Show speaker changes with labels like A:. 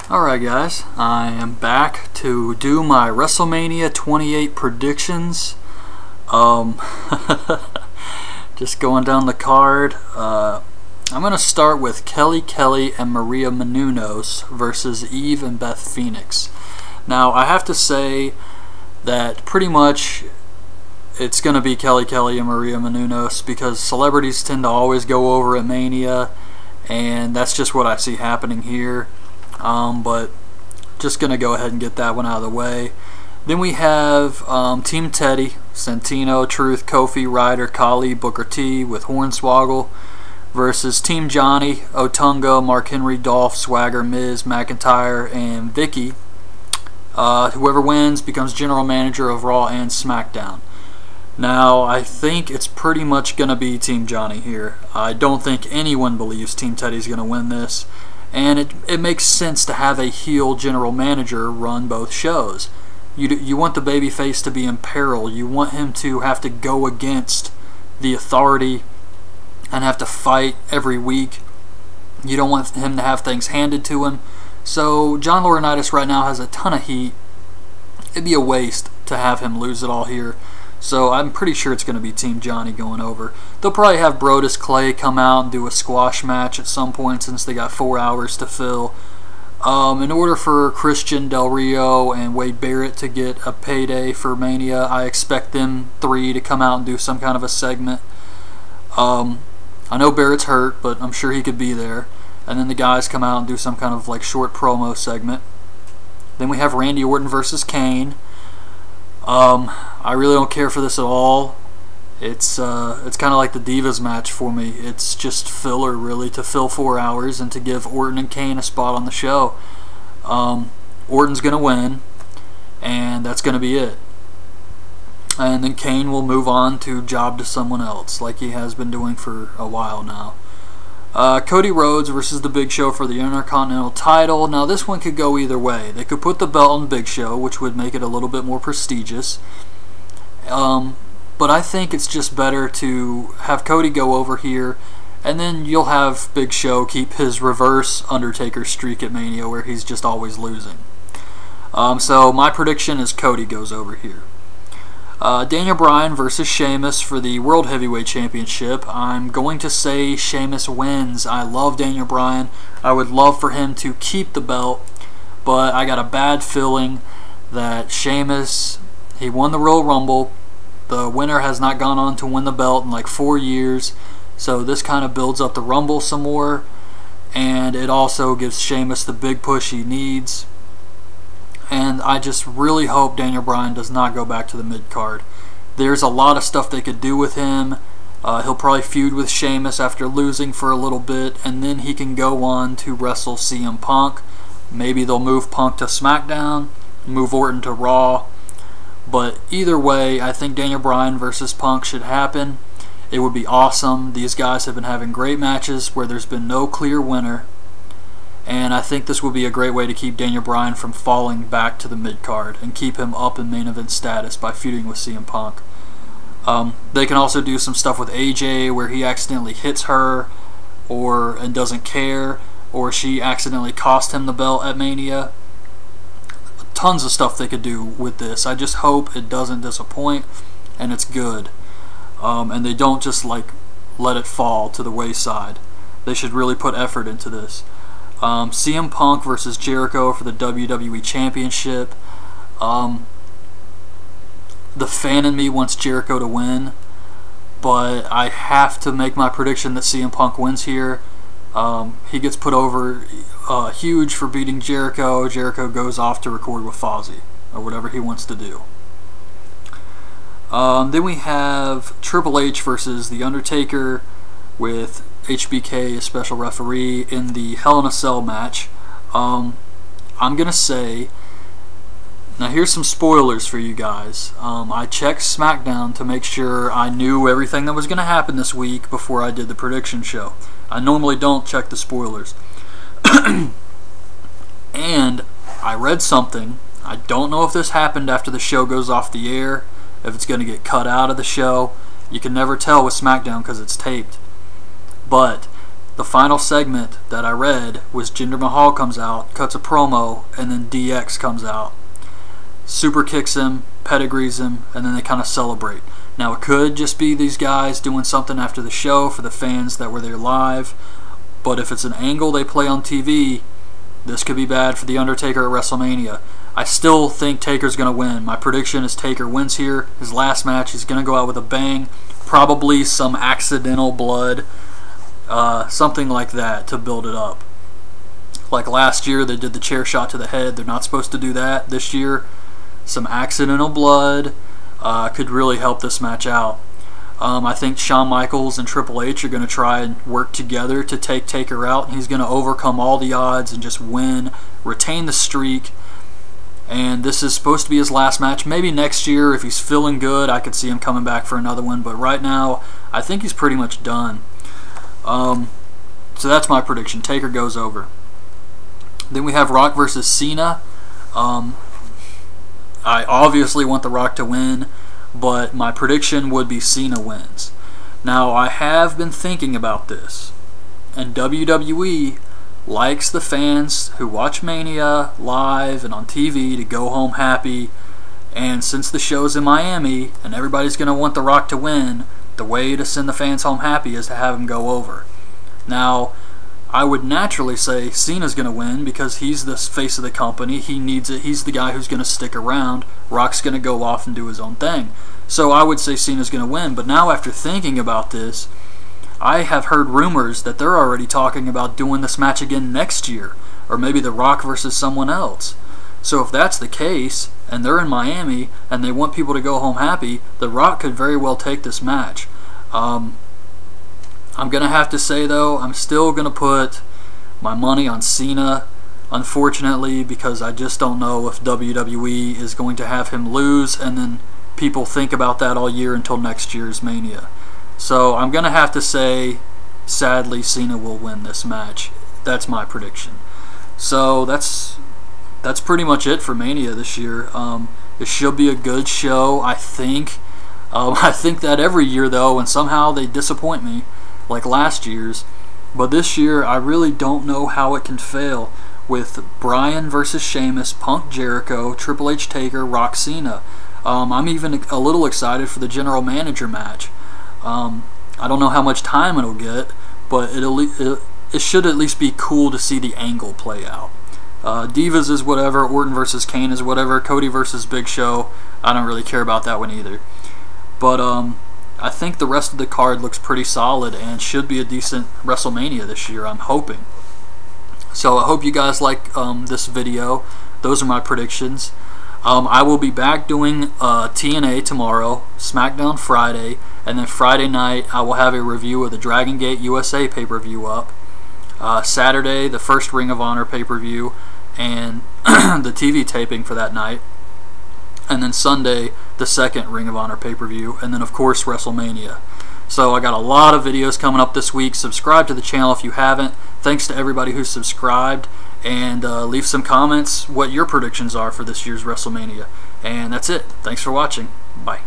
A: Alright guys, I am back to do my WrestleMania 28 predictions. Just going down the card. I'm going to start with Kelly Kelly and Maria Menounos versus Eve and Beth Phoenix. Now I have to say that pretty much it's going to be Kelly Kelly and Maria Menounos because celebrities tend to always go over at Mania, and that's just what I see happening here. But just going to go ahead and get that one out of the way. Then we have Team Teddy, Santino, Truth, Kofi, Ryder, Khali, Booker T with Hornswoggle versus Team Johnny, Otunga, Mark Henry, Dolph, Swagger, Miz, McIntyre, and Vicky. Whoever wins becomes general manager of Raw and SmackDown. Now, I think it's pretty much going to be Team Johnny here. I don't think anyone believes Team Teddy's going to win this. And it makes sense to have a heel general manager run both shows. You want the babyface to be in peril. You want him to have to go against the authority and have to fight every week. You don't want him to have things handed to him. So John Laurinaitis right now has a ton of heat. It'd be a waste to have him lose it all here. So I'm pretty sure it's going to be Team Johnny going over. They'll probably have Brodus Clay come out and do a squash match at some point since they got 4 hours to fill. In order for Christian, Del Rio, and Wade Barrett to get a payday for Mania, I expect them three to come out and do some kind of a segment. I know Barrett's hurt, but I'm sure he could be there. And then the guys come out and do some kind of like short promo segment. Then we have Randy Orton versus Kane. I really don't care for this at all. It's kind of like the Divas match for me. It's just filler, really, to fill 4 hours and to give Orton and Kane a spot on the show. Orton's going to win, and that's going to be it. And then Kane will move on to job to someone else, like he has been doing for a while now. Cody Rhodes versus the Big Show for the Intercontinental title. Now this one could go either way. They could put the belt on Big Show, which would make it a little bit more prestigious. But I think it's just better to have Cody go over here, and then you'll have Big Show keep his reverse Undertaker streak at Mania where he's just always losing. So my prediction is Cody goes over here. Daniel Bryan versus Sheamus for the World Heavyweight Championship. I'm going to say Sheamus wins. I love Daniel Bryan. I would love for him to keep the belt, but I got a bad feeling that Sheamus, he won the Royal Rumble. The winner has not gone on to win the belt in like 4 years, so this kind of builds up the Rumble some more, and it also gives Sheamus the big push he needs. And I just really hope Daniel Bryan does not go back to the mid-card. There's a lot of stuff they could do with him. He'll probably feud with Sheamus after losing for a little bit, and then he can go on to wrestle CM Punk. Maybe they'll move Punk to SmackDown, move Orton to Raw. But either way, I think Daniel Bryan versus Punk should happen. It would be awesome. These guys have been having great matches where there's been no clear winner. And I think this would be a great way to keep Daniel Bryan from falling back to the mid-card and keep him up in main event status by feuding with CM Punk. They can also do some stuff with AJ where he accidentally hits her and doesn't care, or she accidentally cost him the belt at Mania. Tons of stuff they could do with this. I just hope it doesn't disappoint and it's good. And they don't just like let it fall to the wayside. They should really put effort into this. CM Punk versus Jericho for the WWE Championship. The fan in me wants Jericho to win, but I have to make my prediction that CM Punk wins here. He gets put over huge for beating Jericho. Jericho goes off to record with Fozzy, or whatever he wants to do. Then we have Triple H versus The Undertaker with HBK, a special referee, in the Hell in a Cell match. I'm going to say, now here's some spoilers for you guys. I checked SmackDown to make sure I knew everything that was going to happen this week before I did the prediction show. I normally don't check the spoilers. And I read something. I don't know if this happened after the show goes off the air, if it's going to get cut out of the show. You can never tell with SmackDown because it's taped. But the final segment that I read was Jinder Mahal comes out, cuts a promo, and then DX comes out, super kicks him, pedigrees him, and then they kind of celebrate. Now it could just be these guys doing something after the show for the fans that were there live, but if it's an angle they play on TV, this could be bad for The Undertaker at WrestleMania. I still think Taker's going to win. My prediction is Taker wins here. His last match, he's going to go out with a bang, probably some accidental blood, something like that to build it up. Like last year, they did the chair shot to the head. They're not supposed to do that. This year, some accidental blood could really help this match out. I think Shawn Michaels and Triple H are going to try and work together to take Taker out. He's going to overcome all the odds and just win, retain the streak. And this is supposed to be his last match. Maybe next year, if he's feeling good, I could see him coming back for another one. But right now, I think he's pretty much done. So that's my prediction. Taker goes over. Then we have Rock versus Cena. I obviously want The Rock to win, but my prediction would be Cena wins. Now, I have been thinking about this, and WWE likes the fans who watch Mania live and on TV to go home happy, and since the show's in Miami and everybody's going to want The Rock to win, the way to send the fans home happy is to have him go over. Now, I would naturally say Cena's going to win because he's the face of the company. He needs it. He's the guy who's going to stick around. Rock's going to go off and do his own thing. So I would say Cena's going to win. But now after thinking about this, I have heard rumors that they're already talking about doing this match again next year. Or maybe The Rock versus someone else. So if that's the case, and they're in Miami, and they want people to go home happy, The Rock could very well take this match. I'm going to have to say, though, I'm still going to put my money on Cena, unfortunately, because I just don't know if WWE is going to have him lose, and then people think about that all year until next year's Mania. So I'm going to have to say, sadly, Cena will win this match. That's my prediction. So that's pretty much it for Mania this year. It should be a good show, I think. I think that every year, though, and somehow they disappoint me, like last year's. But this year, I really don't know how it can fail with Bryan versus Sheamus, Punk Jericho, Triple H Taker, Rock Cena. I'm even a little excited for the General Manager match. I don't know how much time it'll get, but it should at least be cool to see the angle play out. Divas is whatever, Orton versus Kane is whatever, Cody versus Big Show, I don't really care about that one either. But I think the rest of the card looks pretty solid and should be a decent WrestleMania this year, I'm hoping. So I hope you guys like this video. Those are my predictions. I will be back doing TNA tomorrow, SmackDown Friday, and then Friday night I will have a review of the Dragon Gate USA pay-per-view up. Saturday, the first Ring of Honor pay-per-view and the TV taping for that night. And then Sunday, the second Ring of Honor pay-per-view, and then of course WrestleMania. So I got a lot of videos coming up this week. Subscribe to the channel if you haven't. Thanks to everybody who's subscribed, and leave some comments what your predictions are for this year's WrestleMania. And that's it. Thanks for watching. Bye.